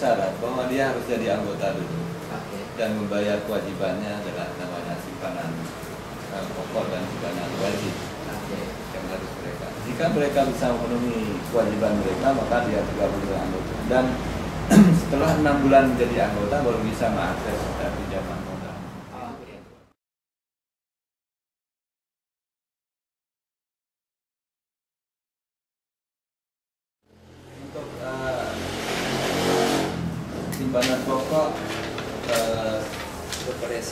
syarat bahwa dia harus jadi anggota dulu dan membayar kewajibannya adalah namanya simpanan pokok dan simpanan wajib yang harus mereka. Jika mereka bisa memenuhi kewajiban mereka, maka dia tergabung dengan anggota. Dan setelah 6 bulan menjadi anggota baru bisa mengakses pinjaman modal. Untuk simpanan pokok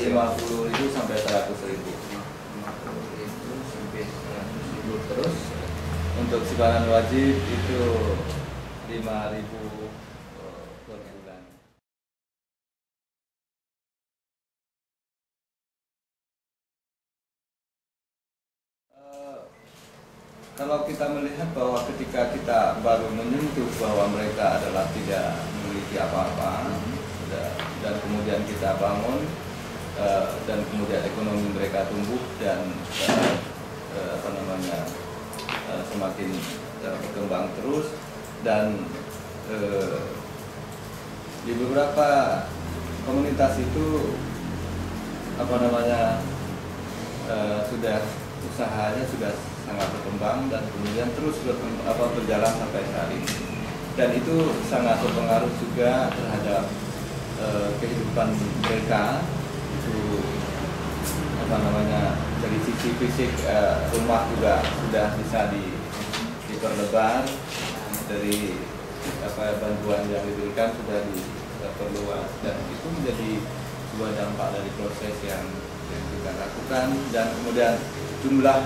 50.000 sampai 100.000. Terus untuk simpanan wajib itu 5.000 per bulan. Kalau kita melihat bahwa ketika kita baru menyentuh bahwa mereka adalah tidak memiliki apa-apa, dan kemudian kita bangun, dan kemudian ekonomi mereka tumbuh dan semakin berkembang terus, dan di beberapa komunitas itu sudah usahanya sudah sangat berkembang dan kemudian terus berjalan sampai saat ini, dan itu sangat berpengaruh juga terhadap kehidupan mereka. Itu dari sisi fisik, rumah juga sudah bisa diperlebar, dari bantuan yang diberikan sudah diperluas, dan itu menjadi sebuah dampak dari proses yang kita lakukan. Dan kemudian jumlah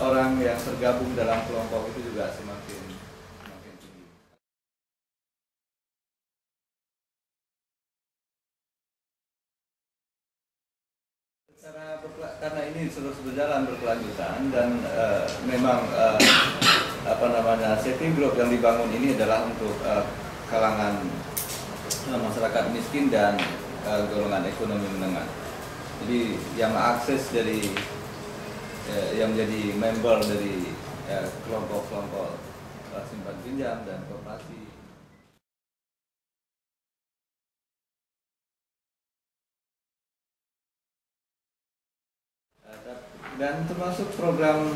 orang yang tergabung dalam kelompok itu juga semakin tinggi. Karena ini terus berjalan berkelanjutan, dan memang saving group yang dibangun ini adalah untuk kalangan masyarakat miskin dan golongan ekonomi menengah. Jadi yang mengakses dari yang menjadi member dari kelompok-kelompok simpan pinjam dan koperasi. Dan termasuk program,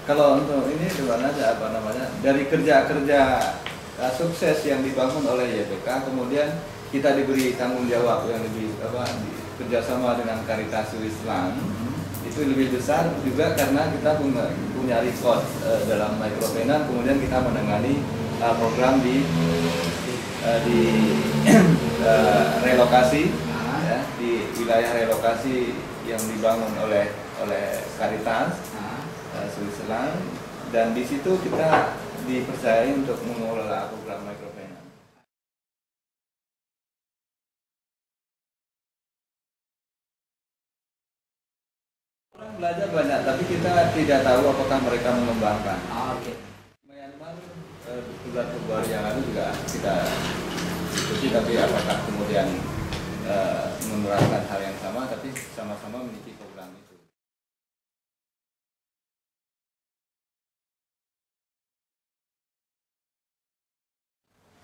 kalau untuk ini dari kerja-kerja sukses yang dibangun oleh YPK, kemudian kita diberi tanggung jawab yang lebih kerjasama dengan Caritas Islam. Itu lebih besar juga karena kita punya record dalam microfinance, kemudian kita menangani program di relokasi, di wilayah relokasi yang dibangun oleh Caritas Islam, dan di situ kita dipercayai untuk mengelola program microfinance. Orang belajar banyak, tapi kita tidak tahu apakah mereka mengembangkan. Myanmar Februari yang lalu juga kita diskusi, tapi apakah kemudian menerapkan hal yang sama, tapi sama-sama memiliki program itu.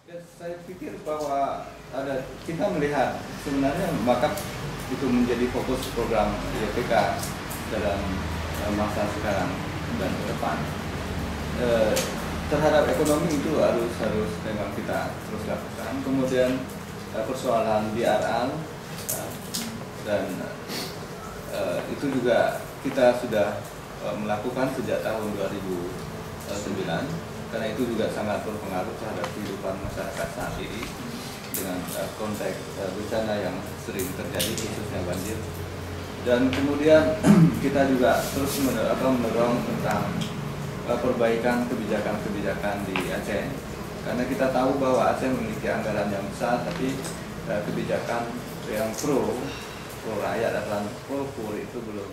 Dan saya pikir bahwa kita melihat sebenarnya maka itu menjadi fokus program YPK dalam masa sekarang dan ke depan. Terhadap ekonomi itu harus memang kita terus lakukan. Kemudian persoalan BRL, dan itu juga kita sudah melakukan sejak tahun 2009, karena itu juga sangat berpengaruh terhadap kehidupan masyarakat saat ini dengan konteks bencana yang sering terjadi, khususnya banjir. Dan kemudian kita juga terus mendorong tentang perbaikan kebijakan-kebijakan di Aceh, karena kita tahu bahwa Aceh memiliki anggaran yang besar, tapi kebijakan yang pro rakyat dan pro poor itu belum